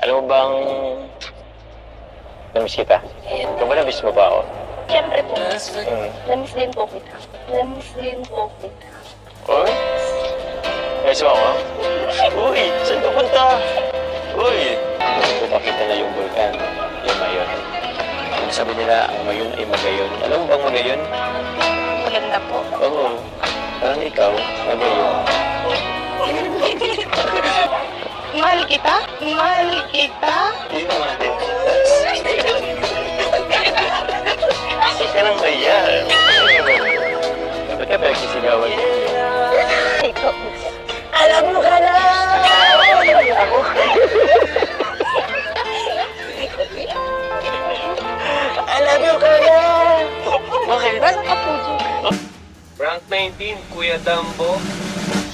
Alam mo bang namiss kita? Ikaw ba namiss mo ba ako? Siyempre po. Namiss din po kita. Namiss din po kita. Uy? Namiss mo ako? Uy, saan ka punta? Uy! Pumakita na yung bulkan, yung mayon. Kung sabi nila, ang mayon ay magayon. Alam mo bang magayon? Maganda po. Oo. Parang ikaw, magayon. Mahal kita? Mahal kita? Hindi naman din. Huwag ka nang kaya. Ba't ka pinagsisigawan? Ikaw. Alam mo ka na! Ako? Alam mo ka na! Bakit? Wala ka po dyan. Rank 19, Kuya Dambo,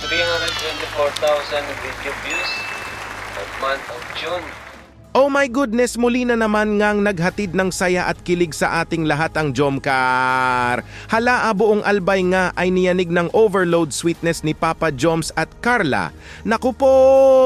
324,000 video views at month of June. Oh my goodness, muli na naman ngang naghatid ng saya at kilig sa ating lahat ang Jomcar. Hala, buong albay nga ay niyanig ng overload sweetness ni Papa Joms at Carla. Naku po,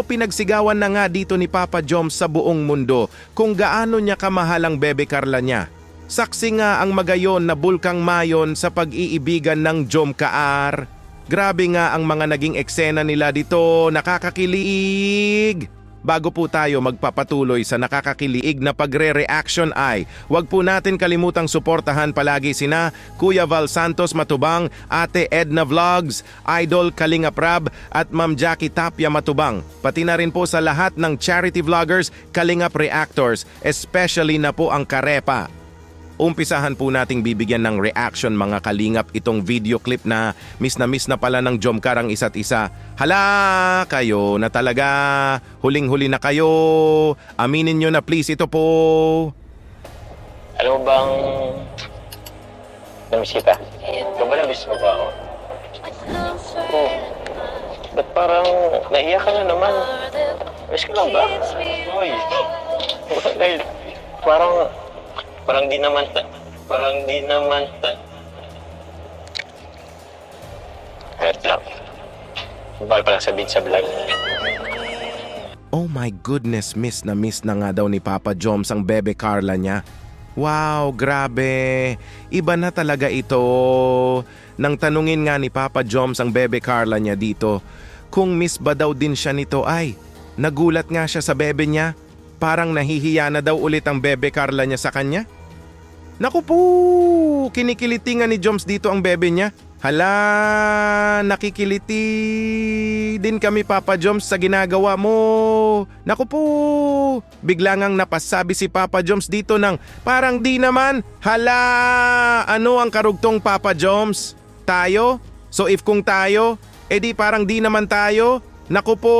pinagsigawan na nga dito ni Papa Joms sa buong mundo kung gaano niya kamahal ang bebe Carla niya. Saksi nga ang magayon na bulkang mayon sa pag-iibigan ng Jomcar. Grabe nga ang mga naging eksena nila dito, nakakakilig. Bago po tayo magpapatuloy sa nakakakilig na pagre-reaction ay huwag po natin kalimutang suportahan palagi sina Kuya Val Santos Matubang, Ate Edna Vlogs, Idol Kalinga Prab at Ma'am Jackie Tapia Matubang. Pati na rin po sa lahat ng charity vloggers, Kalingap Reactors, especially na po ang Karepa. Umpisahan po nating bibigyan ng reaction mga kalingap itong video clip na miss na pala ng Jomcar ang isa't isa. Hala, kayo na talaga. Huling-huli na kayo. Aminin nyo na please ito po. Alam mo bang namiss kita? Ikaw ba namiss mo ba ako? Oo. Ba't parang naiyak ka na naman? Miss ka lang ba? Uy. Dahil parang di naman Hurt lang. Bawal palang sabihin sa vlog. Oh my goodness, miss na nga daw ni Papa Joms ang bebe Carla niya. Wow, grabe. Iba na talaga ito. Nang tanungin nga ni Papa Joms ang bebe Carla niya dito, kung miss ba daw din siya nito ay, nagulat nga siya sa bebe niya. Parang nahihiya na daw ulit ang bebe Carla niya sa kanya. Naku po, kinikiliti nga ni Joms dito ang bebe niya. Hala, nakikiliti din kami Papa Joms sa ginagawa mo. Naku po, bigla ngang napasabi si Papa Joms dito ng parang di naman. Hala, ano ang karugtong Papa Joms? Tayo? So if kung tayo, edi parang di naman tayo. Naku po,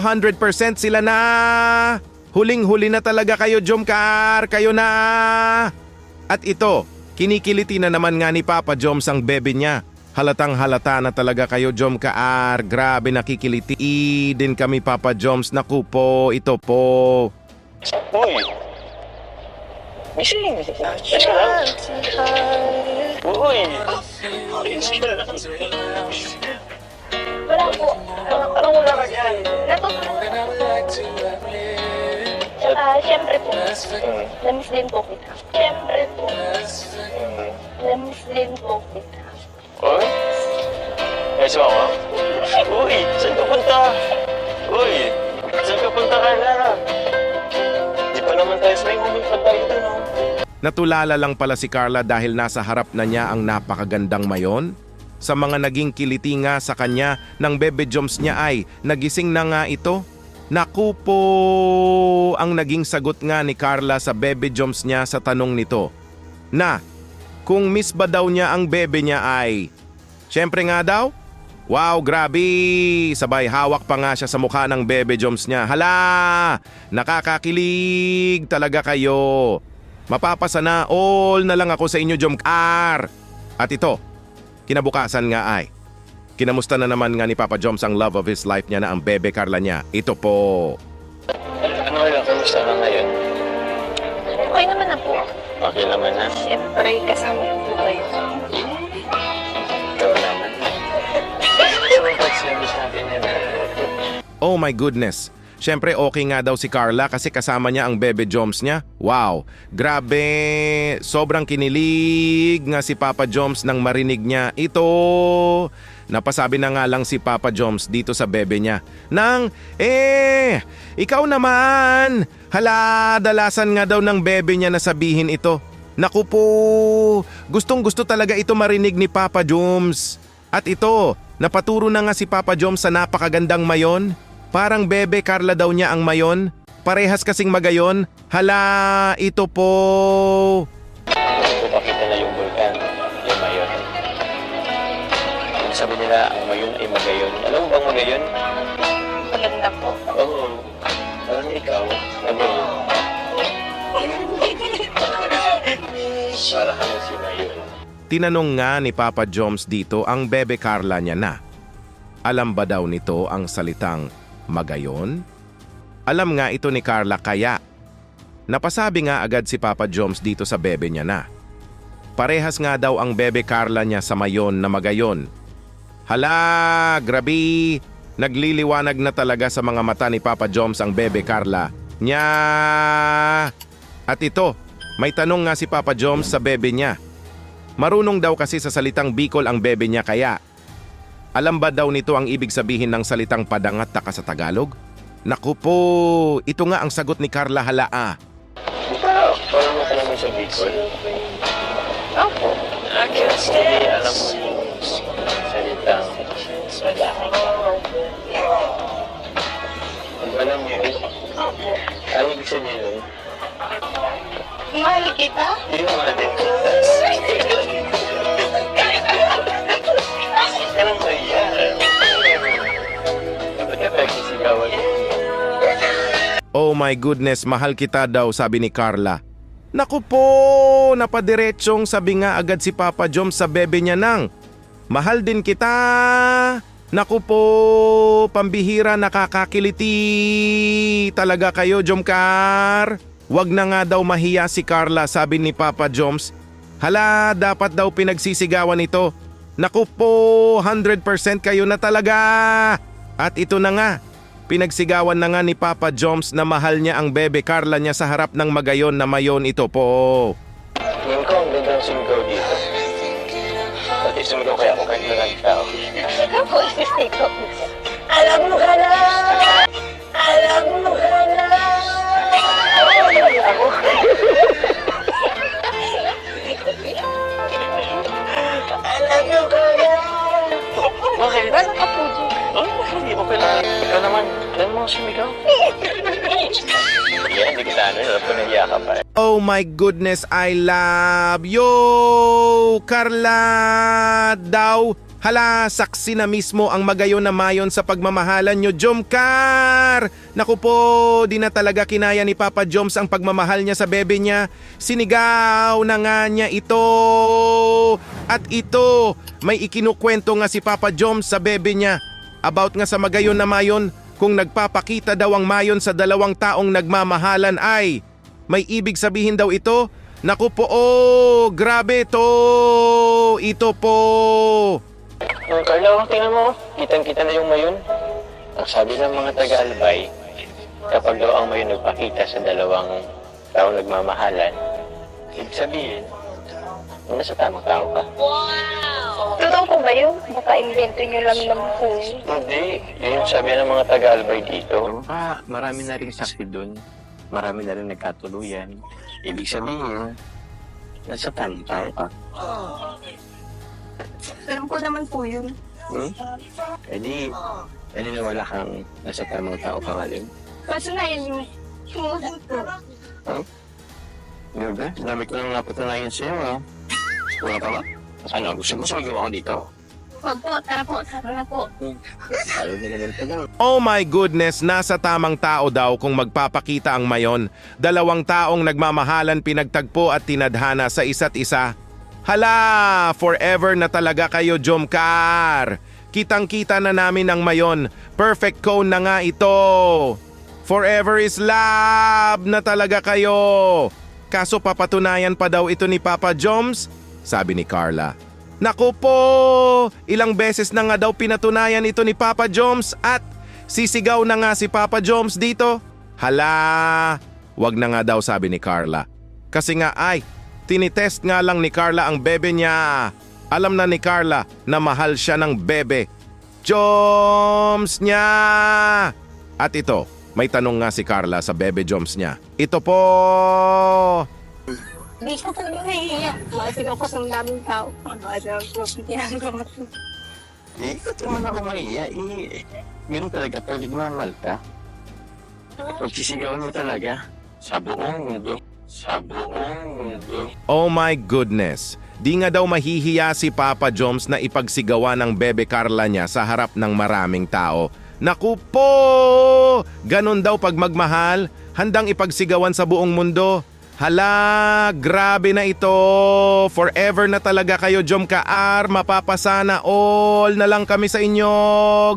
100% sila na. Huling-huli na talaga kayo Jomcar, kayo na. At ito, kinikiliti na naman nga ni Papa Joms ang bebe niya. Halatang halata na talaga kayo Jomcar, grabe nakikiliti din kami Papa Joms. Naku po, ito po. Uy! Missing! Miss ka lang? Uy! Wala po. Anong wala ka dyan? Siyempre po. Namiss din po kita. Siyempre po. Namiss din po kita. Uy? Namiss mo ako? Uy! Saan ka punta? Uy! Saan ka punta ka na? Di pa naman tayo sa may moment pa tayo dun, oh. Natulala lang pala si Carla dahil nasa harap na niya ang napakagandang mayon. Sa mga naging kiliti nga sa kanya ng bebe Joms niya ay nagising na nga ito. Naku po, ang naging sagot nga ni Carla sa bebe Joms niya sa tanong nito. Na, kung miss ba daw niya ang bebe niya ay, syempre nga daw? Wow, grabe! Sabay hawak pa nga siya sa mukha ng bebe Joms niya. Hala! Nakakakilig talaga kayo. Mapapasana all na lang ako sa inyo Jomcar. At ito, kinabukasan nga ay, kinamusta na naman nga ni Papa Joms ang love of his life niya na ang bebe Carla niya. Ito po. Ano kaya? Kamusta ka ngayon? Okay naman na po. Okay naman, ha? Siyempre, kasama po kayo. Ikaw naman. Ano ba sinabi sa akin yan? Oh my goodness. Siyempre okay nga daw si Carla kasi kasama niya ang Bebe Joms niya. Wow, grabe, sobrang kinilig nga si Papa Joms nang marinig niya ito. Napasabi na nga lang si Papa Joms dito sa bebe niya nang, ikaw naman. Hala, dalasan nga daw ng bebe niya na sabihin ito. Naku po, gustong gusto talaga ito marinig ni Papa Joms. At ito, napaturo na nga si Papa Joms sa napakagandang mayon. Parang Bebe Carla daw niya ang mayon. Parehas kasing magayon. Hala, ito po. Papakita na yung bulkan, yung mayon. Kung sabi nila, ang mayon ay magayon. Alam mo bang magayon? Maganda po. Oo. Parang ikaw, magayon. Para kang si mayon. Tinanong nga ni Papa Joms dito ang Bebe Carla niya na. Alam ba daw nito ang salitang magayon? Alam nga ito ni Carla kaya. Napasabi nga agad si Papa Joms dito sa bebe niya na. Parehas nga daw ang Bebe Carla niya sa mayon na magayon. Hala, grabe. Nagliliwanag na talaga sa mga mata ni Papa Joms ang Bebe Carla niya. At ito, may tanong nga si Papa Joms sa bebe niya. Marunong daw kasi sa salitang Bicol ang bebe niya kaya. Alam ba daw nito ang ibig sabihin ng salitang padangat taka sa Tagalog? Naku po, ito nga ang sagot ni Carla halaa. Parang mo ka naman sa Bicol. Opo. Hindi alam mo yung salitang alam mo yun? Ano ibig sabihin nun? Mahal kita? Yung mga din. Anong kaya? Dapat ka pagkisigawan. Oh my goodness, mahal kita daw, sabi ni Carla. Naku po, napadiretsyong sabi nga agad si Papa Joms sa bebe niya nang, mahal din kita. Naku po, pambihira, nakakakiliti talaga kayo, Jomcar. Wag na nga daw mahiya si Carla, sabi ni Papa Joms. Hala, dapat daw pinagsisigawan ito. Naku po, 100% kayo na talaga. At ito na nga, pinagsigawan na nga ni Papa Joms na mahal niya ang Bebe Carla niya sa harap ng magayon na mayon ito po. Tingin ko ang ganda ng sumigaw dito. Pati sumigaw kaya ako kahit maraming tao. Ikaw po, ikaw. Alam mo ka na! Alam mo ka na! Ako? Alam mo ka na! Bakit? Wala ka po, Jun. Oh, hindi okay lang. Ikaw naman, alam mo sumigaw? Yan, hindi kita ano, alam ko nahiya ka pa. Oh my goodness, I love you, Carla daw. Hala, saksi na mismo ang magayon na mayon sa pagmamahalan nyo, Jomcar! Naku po, di na talaga kinaya ni Papa Joms ang pagmamahal niya sa bebe niya. Sinigaw na nga niya ito. At ito, may ikinukwento nga si Papa Joms sa bebe niya. About nga sa magayon na mayon, kung nagpapakita daw ang mayon sa dalawang taong nagmamahalan ay, may ibig sabihin daw ito. Naku po, oh, grabe to. Ito po. Carla, tingnan mo. Kitang-kita na yung mayon. Ang sabi ng mga taga-albay, kapag daw ang mayon nagpakita sa dalawang taong nagmamahalan, ibig sabihin, nasa tamang tao ka. Totoo po ba yun? Baka invento nyo lang naman po. Hindi. Yun yung sabi ng mga taga-albay dito. Marami na rin saksi dun. Marami na rin nagkatuluyan. Ibig sabihin, nasa tamang tao ka. Alam ko naman po yun. Eh di nawala kang nasa tamang tao ka ngayon. Kaso na yun, sumusunod po. Ano ba? Dami ko nang napatunayan sa'yo, ha? Wala ka ba? Ano, gusto mo sumigaw ako dito? Wag po, tara po, tara na po. Ayaw nila nila lang. Oh my goodness, nasa tamang tao daw kung magpapakita ang mayon. Dalawang taong nagmamahalan pinagtagpo at tinadhana sa isa't isa. Hala, forever na talaga kayo, Jomcar. Kitang-kita na namin ang mayon. Perfect cone na nga ito. Forever is love na talaga kayo. Kaso papatunayan pa daw ito ni Papa Joms, sabi ni Carla. Naku po, ilang beses na nga daw pinatunayan ito ni Papa Joms at Sisigaw na nga si Papa Joms dito. Hala, wag na nga daw sabi ni Carla. Kasi nga ay, tinitest nga lang ni Carla ang bebe niya. Alam na ni Carla na mahal siya ng bebe. Joms niya! At ito, may tanong nga si Carla sa bebe Joms niya. Ito po! Hindi ka talaga nahihiya. Kasi ako sa daming tao. Ginagawa ko. Ikot naman ako mahiya. Ganun talaga pag nagmamahal ka. Pagsisigawan mo talaga. Sa buong mundo. Sa buong mundo. Oh my goodness! Di nga daw mahihiya si Papa Joms na ipagsigawa ng bebe Carla niya sa harap ng maraming tao. Naku po! Ganon daw pag magmahal, handang ipagsigawan sa buong mundo. Hala, grabe na ito. Forever na talaga kayo, Jom Kaar. Mapapasana all na lang kami sa inyo.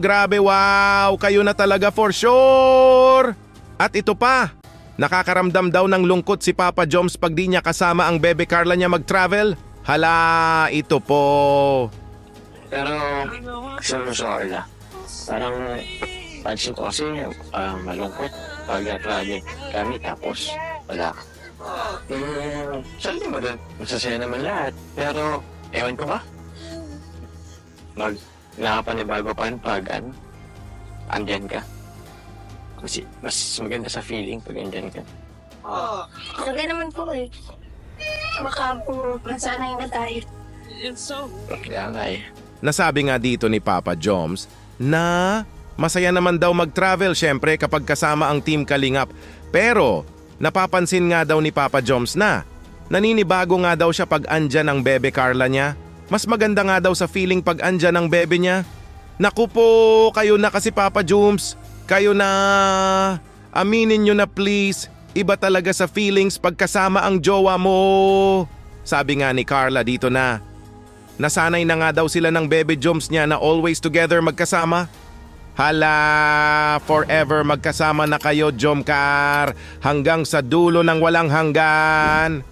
Grabe, wow. Kayo na talaga for sure. At ito pa, nakakaramdam daw ng lungkot si Papa Joms pag di niya kasama ang bebe Carla niya mag-travel. Hala, ito po. Pero, sorry na. Parang, pansin ko kasi malungkot pag na-travel kami tapos wala ka. Sabi mo doon, masasaya naman lahat. Pero, ewan ko ba? Nakapanibago pa pag andyan ka. Kasi mas maganda sa feeling pag andyan ka. Talaga naman po eh. Baka po nasanay na tayo. Kaya nga eh. Nasabi nga dito ni Papa Joms na masaya naman daw mag-travel syempre kapag kasama ang Team Kalingap. Pero napapansin nga daw ni Papa Joms na naninibago nga daw siya pag andyan ang bebe Carla niya. Mas maganda nga daw sa feeling pag andyan ang bebe niya. Naku po, kayo na kasi Papa Joms. Kayo na. Aminin nyo na please. Iba talaga sa feelings pag kasama ang jowa mo. Sabi nga ni Carla dito na nasanay na nga daw sila ng bebe Joms niya na always together magkasama. Hala, forever magkasama na kayo, Jomcar, hanggang sa dulo ng walang hanggan.